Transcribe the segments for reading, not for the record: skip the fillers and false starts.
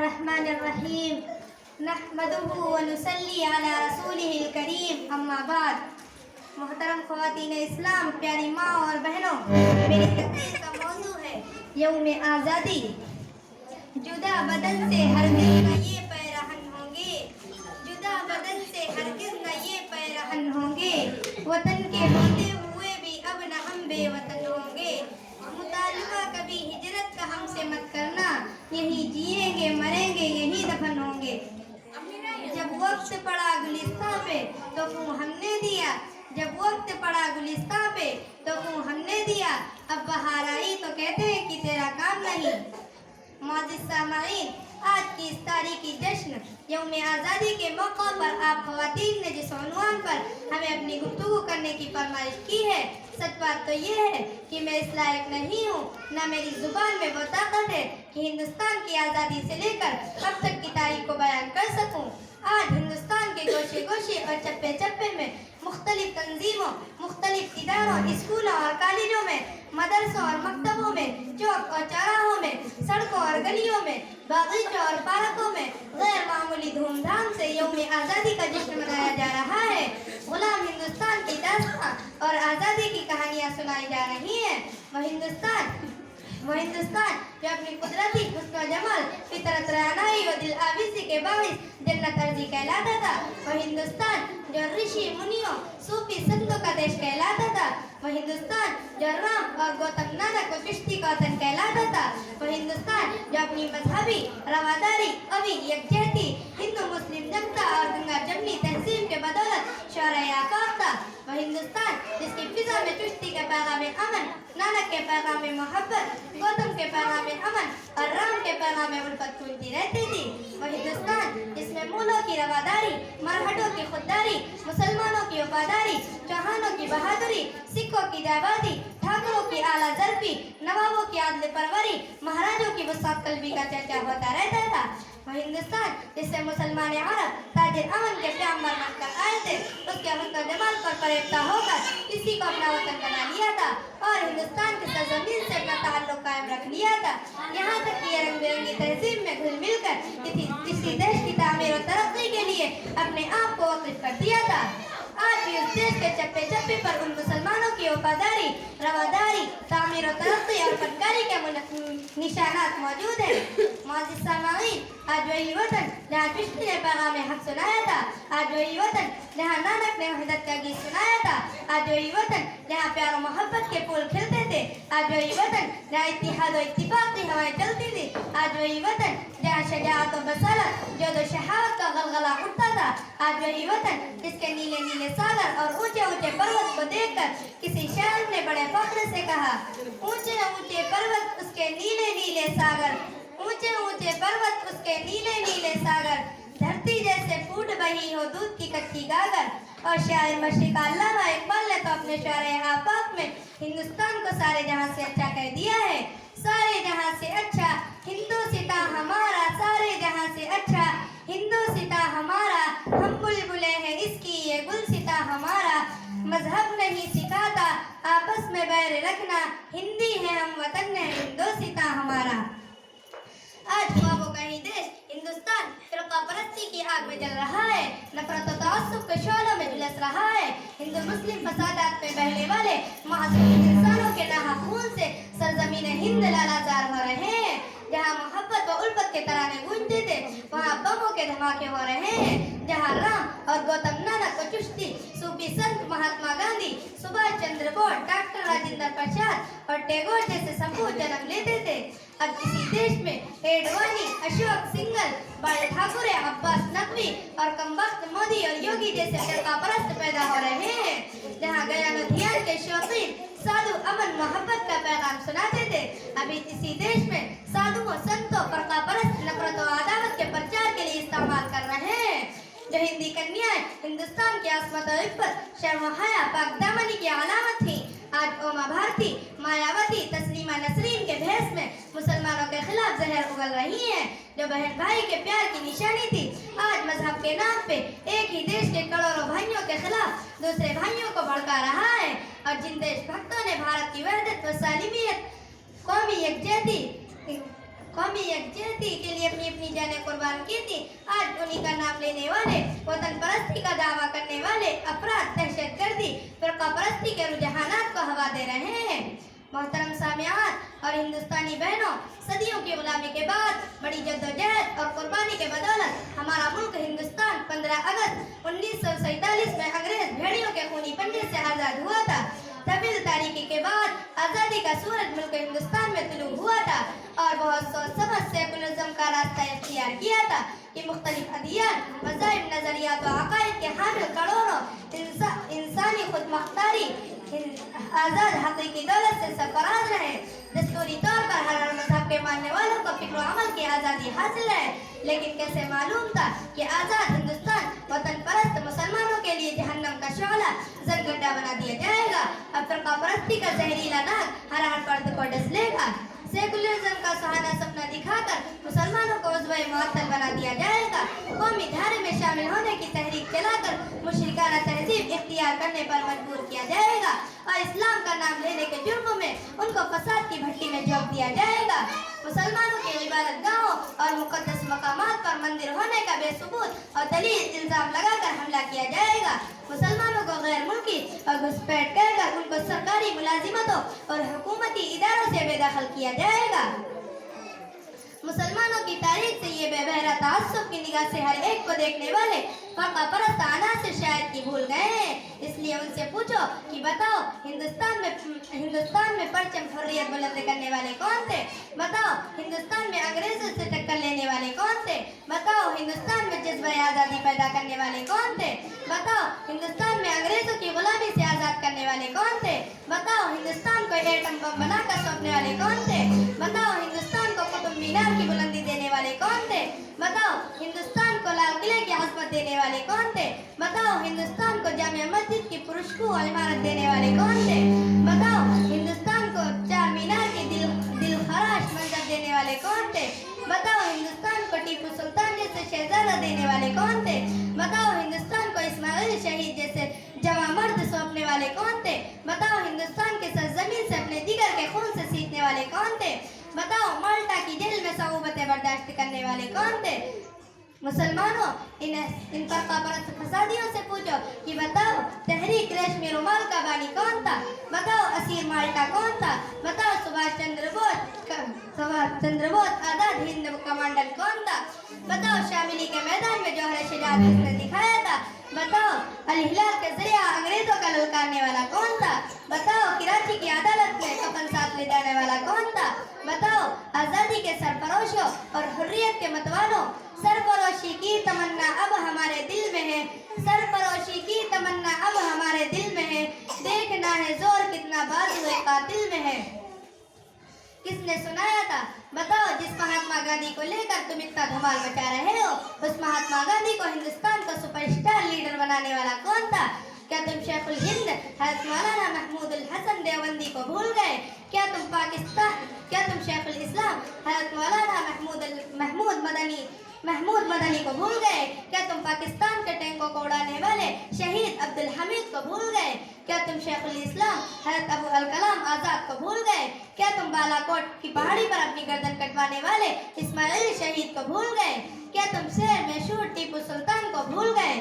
बिस्मिल्लाहिर्रहमानिर्रहीम नहमदुहु व नुसल्ली अला रसूलिहिल करीम अम्मा बाद। मोहतरम ख़वातीन इस्लाम, प्यारी माँ और बहनों, मेरी तकरीर का मौजू है यौम आज़ादी। जुदा बदन से हरगिज़ न ये पैरहन होंगे, जुदा बदन से हरगिज़ न ये पैरहन होंगे। वतन के होते हुए भी अब न हम बेवतन होंगे। मुतालबा कभी हिजरत का हमसे मत करना, यहीं जिएंगे मरेंगे यहीं दफन होंगे। जब वक्त पड़ा गुलिस्तां पे तो खून हमने दिया, जब वक्त पड़ा गुलिस्तां पे तो खून हमने दिया। अब बहार आई तो कहते हैं कि तेरा काम नहीं। मोअज़्ज़िज़ सामाईन, आज की इस तारीखी जश्न यौम आज़ादी के मौका पर आप ख़वातीन ने जिस उन्वान पर हमें अपनी गुफ्तगू करने की फरमाइश की है, सच बात तो ये है कि मैं इस लायक नहीं हूँ, ना मेरी ज़ुबान में वो ताकत है कि हिंदुस्तान की आज़ादी से लेकर अब तक की तारीख को बयान कर सकूँ। आज हिंदुस्तान के गोशे गोशे और चप्पे चप्पे में मुख्तलिफ तंजीमों, मुख्तलिफ इदारों, स्कूलों और कॉलेजों में, मदरसों और मकतबों में, चौक और चौराहों में, सड़कों और गलियों में, बागीचों और पार्कों में गैर मामूली धूमधाम से यौम आज़ादी का जश्न मनाया जा रहा है। गुलाम हिंदुस्तान की दास्तां और आज़ादी की कहानियाँ सुनाई जा रही हैं। वो हिंदुस्तान जो अपनी कुदरती हुस्न व जमाल, फितरत रानाई व दिल आविज़ी के बाइस जन्नत अर्ज़ी कहलाता था। वो हिंदुस्तान जो ऋषि मुनियों, सूफी संतों का देश कहलाता था। वो हिंदुस्तान जो राम और गौतम नानक व चिश्ती का वतन कहलाता था। वो हिंदुस्तान जो अपनी मजहबी रवादारी, अवी यकजहती, हिंदू मुस्लिम जनता और गंगा जमनी तहजीब के बदौलत शौर्य आफाक था। वो हिंदुस्तान जिसकी फिजा में चिश्ती के पैगाम अमन, नानक के पैगाम मोहब्बत, गौतम के पैगाम अमन और राम के पैगाम उल्फत गूंजती रहती थी। वो हिंदुस्तान जिसमें मूलों की रवादारी, मरहटों की खुददारी, मुसलमानों की वफादारी, चौहानों की बहादुरी, सिखों की जाबादी, ठाकुरों की आला ज़रफ़ी, नवाबों की आदल परवरी, महाराजों की वसात कल्बी का चर्चा होता रहता था। वो हिंदुस्तान जिससे मुसलमान अरब ताजिर अमन के पैगंबर बनकर आए थे, उसके हुस्न जमाल पर फरेब्ता होकर इसी को अपना वतन बना लिया था और हिंदुस्तान की सरजमीन से अपना ताल्लुक कायम रख लिया था। यहाँ तक कि रंग बिरंगी तहजीब में घुल मिलकर किसी देश की तामीर और तरक्की के लिए अपने आप को वक़्फ़ कर दिया था। आज भी उस देश के चप्पे चप्पे पर उन मुसलमानों की वफादारी, रवादारी, तामीर और तरक्की और फनकारी के निशानात मौजूद हैं। मोअज़्ज़िज़ सामाईन, आज वही वतन जहाँ चिश्ती ने पैगाम हक सुनाया था, आज वही वतन जहाँ नानक ने वहदत का गीत सुनाया था, आज वही वतन जहाँ प्यार और मोहब्बत के फूल खिलते थे, आज वही वतन जहाँ इत्तिहाद और इत्तिफाक की हवाएं चलती थी, आज वही वतन जहाँ शजाअत और बसालत, जद और शहावत का गलगला उठता था, आज वही वतन जिसके नीले नीले सागर और ऊंचे ऊंचे पर्वत को देखकर किसी शायर ने बड़े फख्र से कहा, ऊंचे ऊंचे पर्वत उसके नीले नीले सागर, ऊंचे ऊंचे पर्वत उसके नीले नीले सागर, धरती जैसे फूट बही हो दूध की कच्ची गागर। और शायर मशरिक़ अल्लामा इकबाल ने तो अपने शौर्य आफाक में हिंदुस्तान को सारे जहां से अच्छा कह दिया है। सारे जहां से अच्छा हिंदुस्तां हमारा, सारे जहां से अच्छा हिंदुस्तां हमारा, हम बुलबुले हैं इसकी ये गुलसिता हमारा। मजहब नहीं सिखाता आपस में बैर रखना, हिंदी है हम वतन है हिंदुस्तां हमारा। आज ख्वाबों का ही देश हिंदुस्तान फिरका परस्ती की आग में जल रहा है, नफरत और तअस्सुब के शोलों में झुलस रहा है। हिंदू मुस्लिम फसादात में बहने वाले मासूम इंसानों के नहा खून से सरजमीन हिंद लालाजार हो रहे हैं। जहाँ मोहब्बत व उल्फत के तराने गूंजते थे, वहाँ बमों के धमाके हो रहे हैं। जहाँ राम और गौतम नानक व चिश्ती, सूफी संत महात्मा गांधी, सुभाष चंद्र बोस, डॉक्टर राजेंद्र प्रसाद और टैगोर जैसे सपूत जन्म लेते थे, अब किसी देश में एडवाणी, अशोक सिंघल, बाल ठाकुरे, अब्बास नकवी और कमबख्त मोदी और योगी जैसे फिरका परस्त पैदा हो रहे हैं। जहाँ गयानुधियान के शौकीन साधु अमन मोहब्बत का पैगाम सुनाते थे, अभी इसी देश में साधुओं, संतों, फिरका परस्त नफरत और अदावत के प्रचार के लिए इस्तेमाल कर रहे हैं। जो हिंदी कन्याएं हिंदुस्तान की आसमत और इफ़्फ़त, शर्म व हया, पाक दामनी की अलामत थी, आज ओमा भारती, मायावती, तस्लीमा नसरीन के भेष में मुसलमानों के खिलाफ जहर उगल रही हैं। जो बहन भाई के प्यार की निशानी थी, आज मजहब के नाम पे एक ही देश के करोड़ों भाइयों के खिलाफ दूसरे भाइयों को भड़का रहा है। और जिन देशभक्तों ने भारत की वहदत व सालिमियत, कौमी यकजहती के लिए अपनी अपनी अपनी जानें कुर्बान की थी, आज उन्हीं का नाम लेने वाले, वतन परस्ती का दावा करने वाले अपराध, दहशतगर्दी, फिरका परस्ती के रुझानात को हवा दे रहे हैं। मोहतरम सामियात और हिंदुस्तानी बहनों, सदियों की गुलामी के बाद बड़ी जद्दोजहद और कुर्बानी के बदौलत हमारा मुल्क हिंदुस्तान 15 अगस्त 1947 में अंग्रेज भेड़ियों के खूनी पंजे से आज़ाद हुआ था। तवील तारीकी के बाद आज़ादी का सूरज मुल्क हिंदुस्तान में तुलू हुआ था और बहुत सोच समझ सेकुलरिज्म का रास्ता इख्तियार किया था कि मुख्तलिफ अदियान, मज़ाहिब, नज़रियात व अक़ाइद के हामिल करोड़ों इंसानी खुदमुख्तारी आज़ाद हकीकी दौलत से सरफराज रहे। दस्तूरी तौर पर हर मजहब के मानने वालों को फिक्र अमल की आज़ादी हासिल है, लेकिन कैसे मालूम था कि आज़ाद हिंदुस्तान वतन परस्त मुसलमानों के लिए जहन्नम का शोला जलगड्ढा बना दिया जाएगा। अब फिरका परस्ती का जहरीला नाग हर पर्द को डस लेगा। सेकुलरिज्म का सुहाना सपना दिखाकर मुसलमानों को उज़्वे मुअत्तल बना दिया जाएगा। कौमी धारे में शामिल होने की तहरीक चलाकर मुशरिकाना तहजीब इख्तियार करने पर मजबूर किया जाएगा और इस्लाम का नाम लेने के जुर्म में उनको फसाद की भट्टी में झोंक दिया जाएगा। मुसलमानों के इबादत गाहों और मुक़द्दस मकामात पर मंदिर होने का बेसबूत और दलील इल्ज़ाम लगाकर हमला किया जाएगा। मुसलमानों को गैर मुल्की और घुसपैठ कर उनको सरकारी मुलाजिमतों और हुकूमती इदारों से बेदखल किया जाएगा। मुसलमानों की तारीख से ये बेबहरा ताअस्सुब की निगाह से हर एक को देखने वाले फर्का परस्त अनासिर शायद कि भूल गए हैं। इसलिए उनसे पूछो कि बताओ हिंदुस्तान में परचम हुर्रियत बुलंद करने वाले कौन थे? बताओ हिंदुस्तान में अंग्रेजों से टक्कर लेने वाले कौन थे? बताओ हिंदुस्तान में जज्बा आज़ादी पैदा करने वाले कौन थे? बताओ हिंदुस्तान में अंग्रेजों की गुलामी से आज़ाद करने वाले कौन थे? बताओ हिंदुस्तान को एटम बम बनाकर सौंपने वाले कौन थे? बताओ हिंदुस्तान को कुतुब मीनार की बुलंदी देने वाले कौन थे? बताओ हिंदुस्तान को लाल किले की अज़मत देने वाले कौन थे? बताओ हिंदुस्तान को जामिया मस्जिद की पुरुषकू इमारत देने वाले कौन थे? बताओ हिंदुस्तान को चार मीनार की दिलखराश मंजर देने वाले कौन थे? बताओ हिंदुस्तान को टीपू सुल्तान जैसे शहजादा देने वाले कौन थे? बताओ हिंदुस्तान को इस्माइल शहीद जैसे जवां मर्द सौंपने वाले कौन थे? बताओ हिंदुस्तान के सरजमीन से अपने जिगर के खून से सींचने वाले कौन थे? बताओ माल्टा की जेल में सऊबतें बर्दाश्त करने वाले कौन थे? मुसलमानों, इन फर्का परस्त फसादियों से पूछो कि बताओ तहरीक रेशमी रुमाल का बानी कौन था? बताओ असीर माल्टा कौन था? बताओ सुभाष चंद्र बोस आज़ाद हिंद कमांडर कौन था? बताओ शामिली के मैदान में जौहर शुजाअत किसने दिखाया था? बताओ अल हिलाल के जरिया अंग्रेजों का ललकारने वाला कौन था? बताओ कराची की अदालत में कफन साथ ले जाने वाला कौन था? बताओ आज़ादी के सरफरोशों और हुर्रियत के मतवालों, सरफरोशी की तमन्ना अब हमारे दिल में है, सरफरोशी की तमन्ना अब हमारे दिल में है, देखना है जोर कितना बाजुए कातिल में है। किसने सुनाया था? बताओ जिस महात्मा गांधी को लेकर तुम इतना धमाल मचा रहे हो, उस महात्मा गांधी को हिंदुस्तान का सुपरस्टार लीडर बनाने वाला कौन था? क्या तुम शेखुल हिंद हज़रत मौलाना महमूदुल हसन देवबंदी को भूल गए? क्या तुम शेखुल इस्लाम हज़रत मौलाना महमूद मदनी को भूल गए? क्या तुम पाकिस्तान के टैंकों को उड़ाने वाले शहीद अब्दुल हमीद को भूल गए? क्या तुम शेखुल इस्लाम हज़रत अबू अल कलाम आज़ाद को भूल गए? क्या तुम बालाकोट की पहाड़ी पर अपनी गर्दन कटवाने वाले इस्माइल शहीद को भूल गए? क्या तुम शहर में शूर टीपू सुल्तान को भूल गए?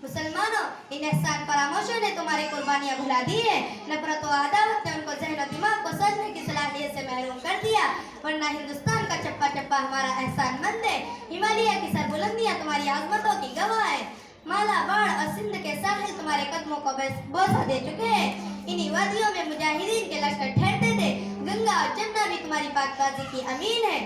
मुसलमानों, इन एहसान फरामोशों ने तुम्हारी कुर्बानियां भुला दी है। नफरत व अदावत ने उनको ज़हन और दिमाग को समझने की सलाहियत से महरूम कर दिया, वरना हिंदुस्तान का चप्पा चप्पा हमारा एहसानमंद है। हिमालय की सरबुलंदियां तुम्हारी आजमतों की गवाह है। माला बाढ़ और सिंध के साहिल तुम्हारे कदमों को बोसा दे चुके हैं। इन्हीं वादियों में मुजाहिदीन के लश्कर ठहरते थे। गंगा और जमुना भी तुम्हारी पाकबाजी की अमीन है।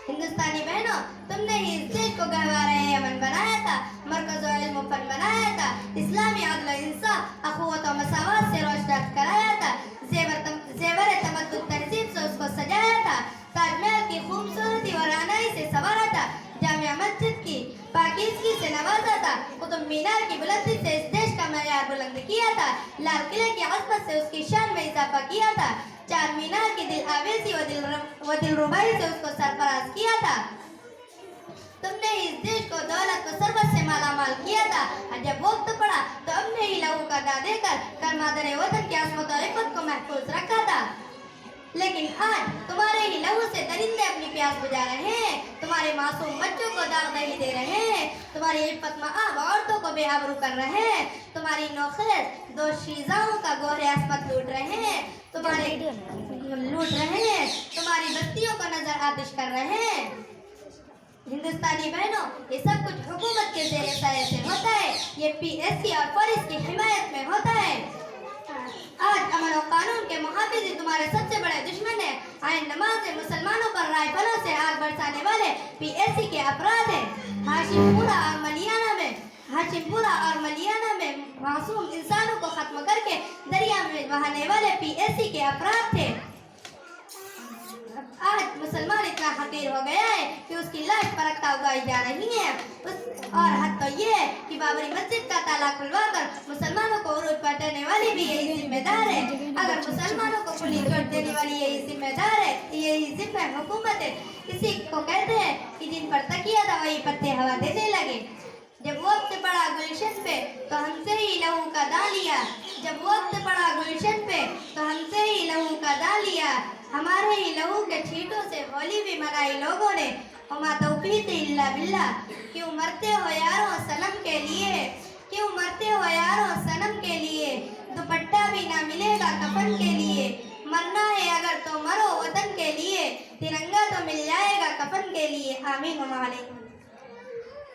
हिंदुस्तानी बहनों, तुमने ही इस देश को गहवारा यमन बनाया था, मरकज़ इल्म फन बनाया था, इस्लामी अदल व इंसाफ, अखुवत व मसावत से रोशनास कराया था, ज़ेवर तमद्दुद तहज़ीब से उसको सजाया था, ताजमहल की खूबसूरती और रानाई से संवारा था, जामिया मस्जिद की पाकीज़गी से नवाजा था, कुतुब मीनार की बुलंदी से इस देश का मयार बुलंद किया था, लाल किले की अज़मत से उसकी शान में इजाफा किया था, चार मीनार की दिल आवेज़ी व दिलरुबाई से उसको सरफराज किया था। तुमने इस देश को दौलत व सरबत से मालामाल किया था, और जब वक्त पड़ा तो अपने ही लहू का दा देकर कर्मादरे वतन की अज़मत और इफ़्फ़त को महफूज रखा था। लेकिन आज तुम्हारे ही लहू से दरिंदे अपनी प्यास बुझा रहे हैं। तुम्हारे मासूम बच्चों को दाग नहीं दे रहे हैं, तुम्हारी इफ्फत मआब औरतों को बेआबरू कर रहे हैं, तुम्हारी नौखेर दो शीजाओं का गोहरे अस्मत लूट रहे हैं, तुम्हारी बस्तियों को नजर आतिश कर रहे हैं। हिंदुस्तानी बहनों, ये सब कुछ हुकूमत के ज़ेरे साये से होता है, ये PSC और पुलिस की हिमायत में होता है। आज अमन और कानून के मुहाफिज तुम्हारे सबसे बड़े दुश्मन है। आइन नमाज में मुसलमानों पर राइफलों से आग बरसाने वाले PSC के अपराध हैं। हाशिमपुरा और मलियाना में मासूम इंसानों को खत्म करके दरिया में बहाने वाले PSC के अपराध थे। आज मुसलमान इतना हकीर हो गया है कि उसकी लाश परखता उगाई जा रही है। और हद तो ये है कि बाबरी मस्जिद का ताला खुलवाकर मुसलमानों को उरूज पलटाने वाली भी यही जिम्मेदार है। अगर मुसलमानों को खुली चोट देने वाली यही जिम्मेदार है, यही जिम्मे हुकूमत है। किसी को कहते हैं कि जिन पर तकिया था वही पत्ते हवा देने लगे। जब वक्त पड़ा गुलशन पे तो हमसे ही लहू का दालिया, जब वक्त पड़ा गुलशन पे तो हमसे ही लहू का दालिया, हमारे ही लहू के छींटों से होली भी मनाई लोगों ने। वमा तौफीक इल्ला बिल्लाह। क्यों मरते हो यारों सनम के लिए, क्यों मरते हो यारों सनम के लिए, दुपट्टा भी ना मिलेगा कफन के लिए। मरना है अगर तो मरो वतन के लिए, तिरंगा तो मिल जाएगा कफन के लिए। आमीन व अलैकुम।